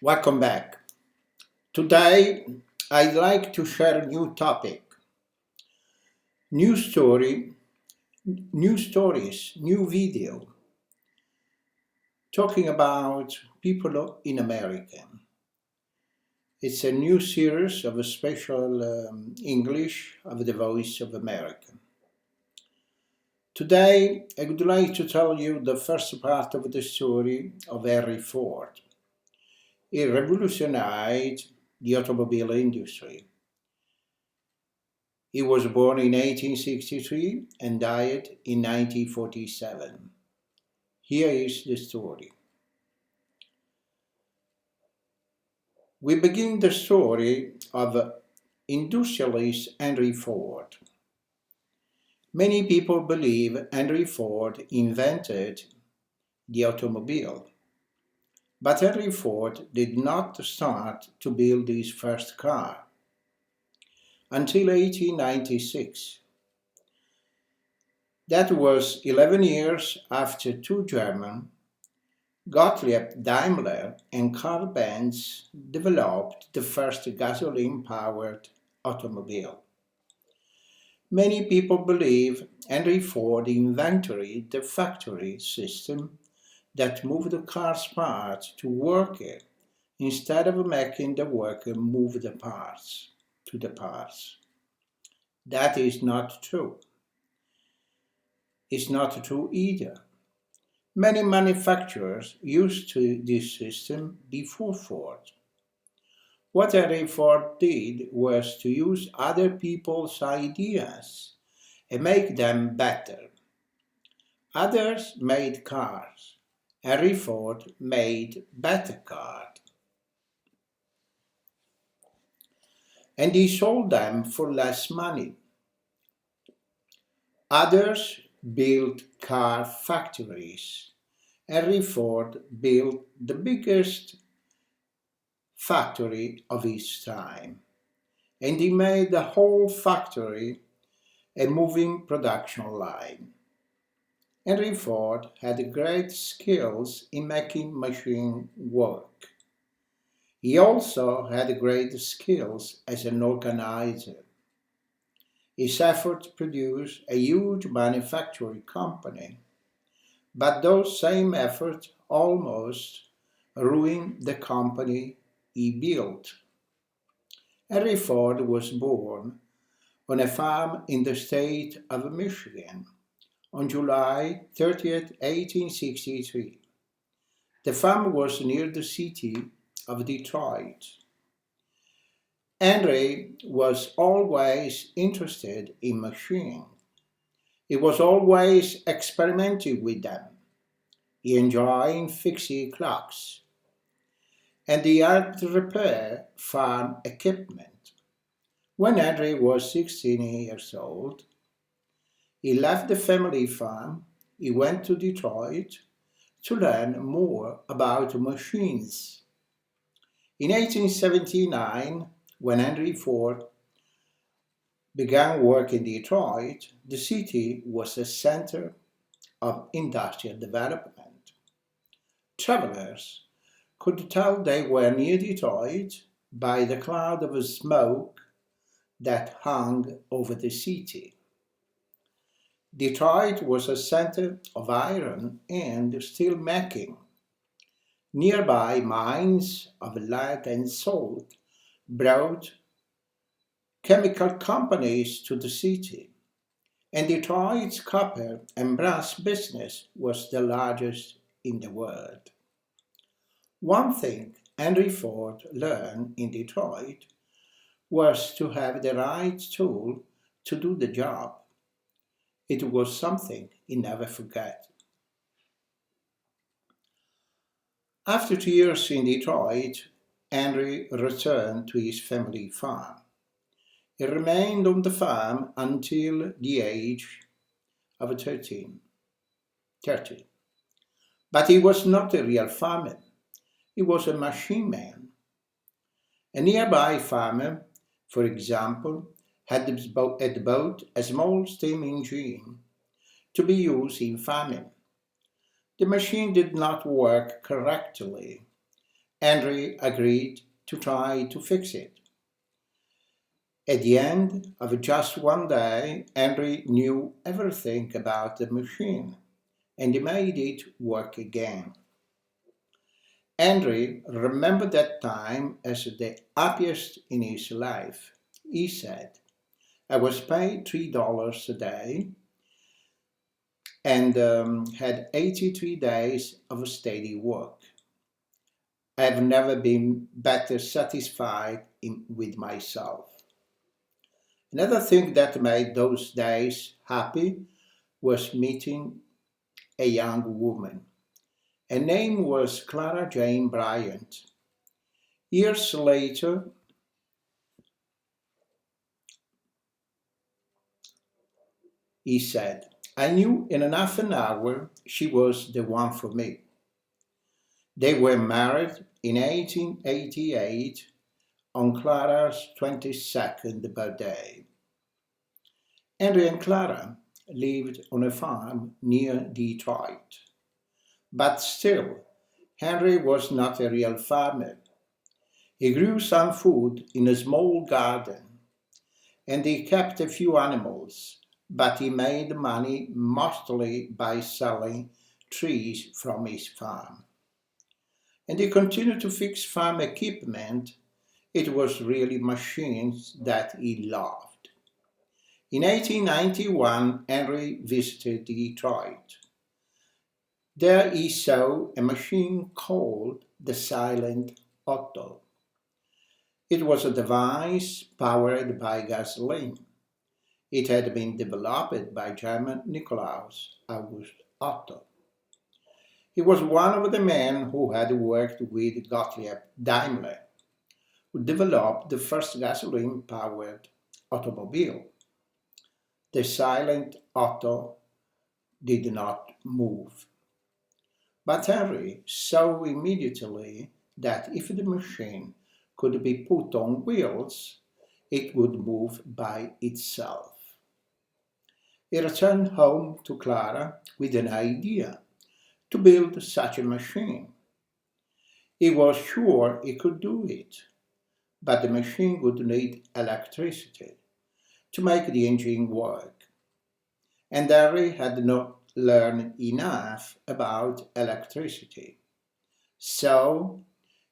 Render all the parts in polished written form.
Welcome back. Today, I'd like to share a new topic, new story, new stories, new video, talking about people in America. It's a new series of a special English of the Voice of America. Today, I would like to tell you the first part of the story of Henry Ford. He revolutionized the automobile industry. He was born in 1863 and died in 1947. Here is the story. We begin the story of industrialist Henry Ford. Many people believe Henry Ford invented the automobile, but Henry Ford did not start to build his first car until 1896. That was 11 years after two German, Gottlieb Daimler and Carl Benz, developed the first gasoline-powered automobile. Many people believe Henry Ford invented the factory system that moved the car's parts to worker instead of making the worker move the parts to the parts. That is not true. It's not true either. Many manufacturers used this system before Ford. What Henry Ford did was to use other people's ideas and make them better. Others made cars. Henry Ford made better cars. And he sold them for less money. Others built car factories. Henry Ford built the biggest factory of his time, and he made the whole factory a moving production line. Henry Ford had great skills in making machine work. He also had great skills as an organizer. His efforts produced a huge manufacturing company, but those same efforts almost ruined the company he built. Henry Ford was born on a farm in the state of Michigan on July 30th, 1863. The farm was near the city of Detroit. Henry was always interested in machines. He was always experimenting with them. He enjoyed fixing clocks, and he helped repair farm equipment. When Henry was 16 years old, he left the family farm. He went to Detroit to learn more about machines. In 1879, when Henry Ford began work in Detroit, the city was a center of industrial development. Travelers could tell they were near Detroit by the cloud of smoke that hung over the city. Detroit was a center of iron and steel making. Nearby mines of lead and salt brought chemical companies to the city, and Detroit's copper and brass business was the largest in the world. One thing Henry Ford learned in Detroit was to have the right tool to do the job. It was something he never forgot. After 2 years in Detroit, Henry returned to his family farm. He remained on the farm until the age of 30. But he was not a real farmer. He was a machine man. A nearby farmer, for example, had built a small steam engine to be used in farming. The machine did not work correctly. Henry agreed to try to fix it. At the end of just one day, Henry knew everything about the machine and he made it work again. Henry remembered that time as the happiest in his life. He said, I was paid $3 a day and had 83 days of steady work. I've never been better satisfied with myself. Another thing that made those days happy was meeting a young woman. Her name was Clara Jane Bryant. Years later, he said, I knew in half an hour she was the one for me. They were married in 1888 on Clara's 22nd birthday. Henry and Clara lived on a farm near Detroit. But still, Henry was not a real farmer. He grew some food in a small garden, and he kept a few animals, but he made money mostly by selling trees from his farm. And he continued to fix farm equipment. It was really machines that he loved. In 1891, Henry visited Detroit. There he saw a machine called the Silent Otto. It was a device powered by gasoline. It had been developed by German Nikolaus August Otto. He was one of the men who had worked with Gottlieb Daimler, who developed the first gasoline-powered automobile. The Silent Otto did not move. But Henry saw immediately that if the machine could be put on wheels, it would move by itself. He returned home to Clara with an idea to build such a machine. He was sure he could do it, but the machine would need electricity to make the engine work, and Henry had not learned enough about electricity. So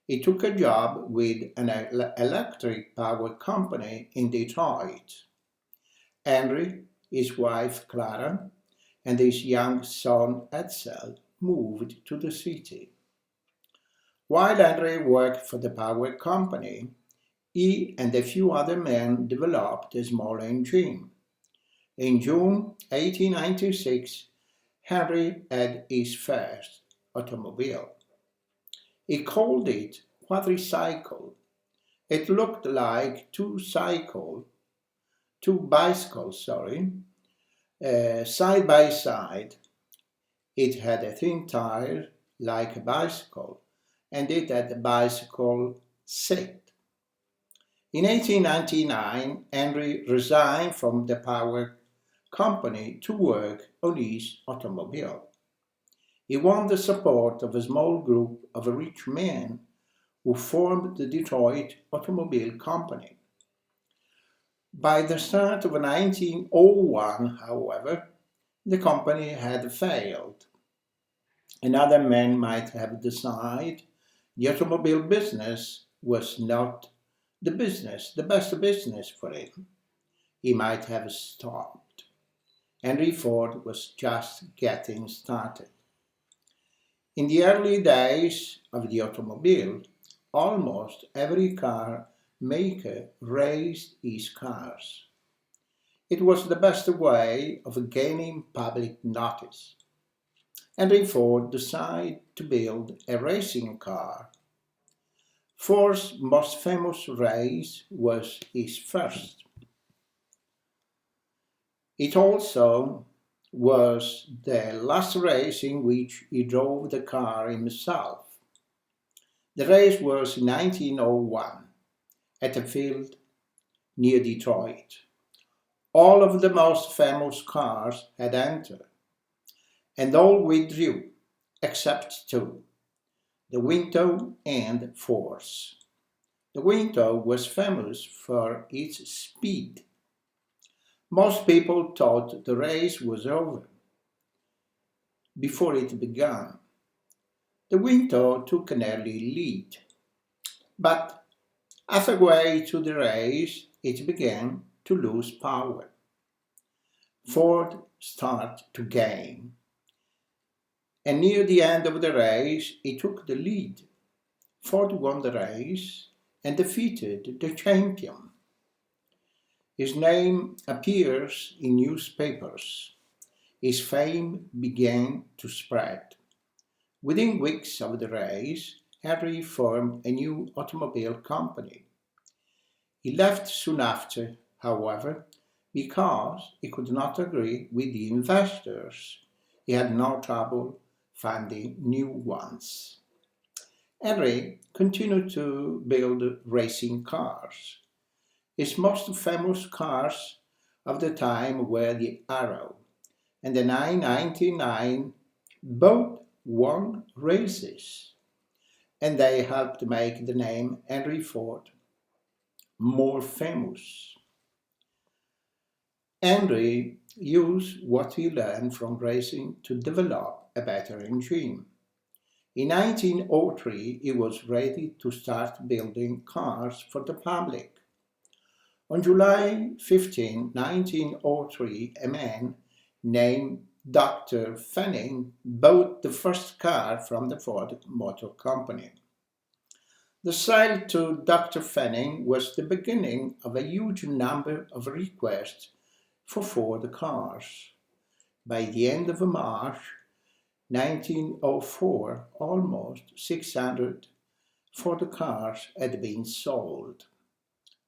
he took a job with an electric power company in Detroit. Henry, his wife Clara, and his young son Edsel moved to the city. While Henry worked for the power company, he and a few other men developed a small engine. In June 1896, Henry had his first automobile. He called it quadricycle. It looked like two bicycles, side by side. It had a thin tire like a bicycle, and it had a bicycle seat. In 1899, Henry resigned from the power company to work on his automobile. He won the support of a small group of rich men who formed the Detroit Automobile Company. By the start of 1901, however, the company had failed. Another man might have decided the automobile business was not the best business for him. He might have stopped. Henry Ford was just getting started. In the early days of the automobile, almost every car maker raised his cars. It was the best way of gaining public notice. Henry Ford decided to build a racing car. Ford's most famous race was his first. It also was the last race in which he drove the car himself. The race was in 1901 at a field near Detroit. All of the most famous cars had entered, and all withdrew, except two. the Winto and Force. The Winto was famous for its speed. Most people thought the race was over before it began. The Winto took an early lead, but halfway through the race it began to lose power. Ford started to gain, and near the end of the race he took the lead. Ford won the race and defeated the champion. His name appears in newspapers. His fame began to spread. Within weeks of the race, Henry formed a new automobile company. He left soon after, however, because he could not agree with the investors. He had no trouble finding new ones. Henry continued to build racing cars. His most famous cars of the time were the Arrow and the 999. Both won races, and they helped make the name Henry Ford more famous. Henry used what he learned from racing to develop a better engine. In 1903, he was ready to start building cars for the public. On July 15, 1903, a man named Dr. Fanning bought the first car from the Ford Motor Company. The sale to Dr. Fanning was the beginning of a huge number of requests for Ford cars. By the end of March 1904, almost 600 Ford cars had been sold.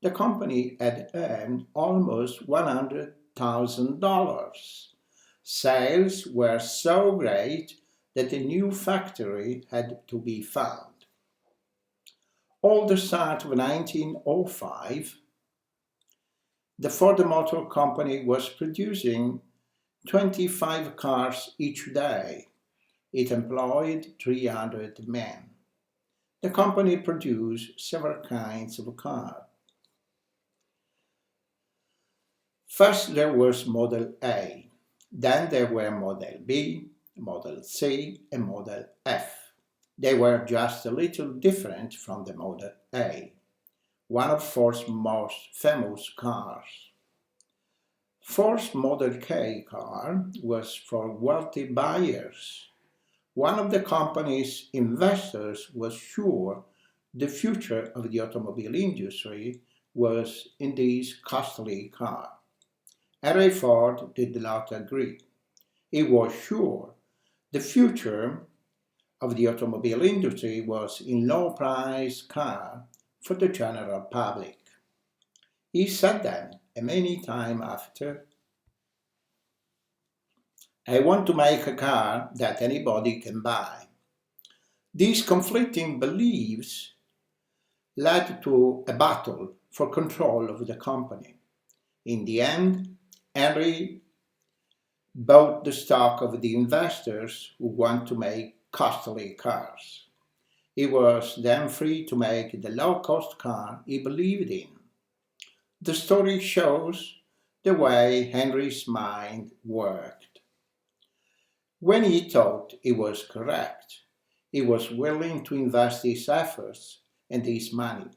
The company had earned almost $100,000. Sales were so great that a new factory had to be found. At the start of 1905, the Ford Motor Company was producing 25 cars each day. It employed 300 men. The company produced several kinds of cars. First there was Model A, then there were Model B, Model C, and Model F. They were just a little different from the Model A, one of Ford's most famous cars. Ford's Model K car was for wealthy buyers. One of the company's investors was sure the future of the automobile industry was in these costly cars. Henry Ford did not agree. He was sure the future of the automobile industry was in low-priced cars for the general public. He said then, many times after, "I want to make a car that anybody can buy." These conflicting beliefs led to a battle for control of the company. In the end, Henry bought the stock of the investors who want to make costly cars. He was then free to make the low-cost car he believed in. The story shows the way Henry's mind worked. When he thought he was correct, he was willing to invest his efforts and his money.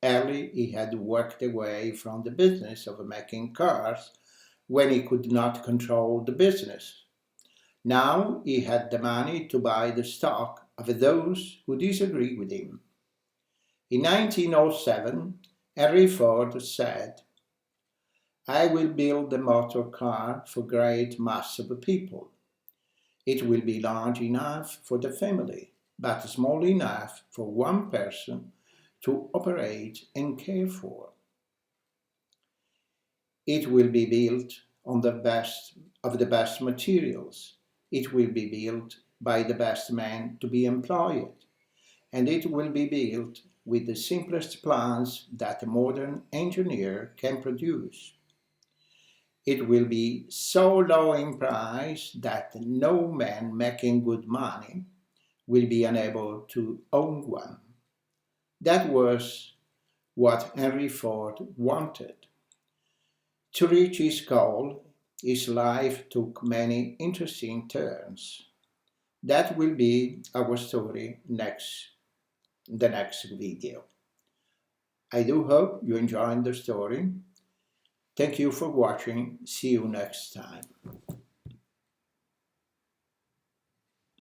Early he had worked away from the business of making cars when he could not control the business. Now he had the money to buy the stock of those who disagreed with him. In 1907, Henry Ford said, "I will build a motor car for great mass of people. It will be large enough for the family, but small enough for one person to operate and care for. It will be built on the best of the best materials. It will be built by the best men to be employed, and it will be built with the simplest plans that a modern engineer can produce. It will be so low in price that no man making good money will be unable to own one. That was what Henry Ford wanted. To reach his goal, his life took many interesting turns. That will be our story the next video. I do hope you enjoyed the story. Thank you for watching. See you next time.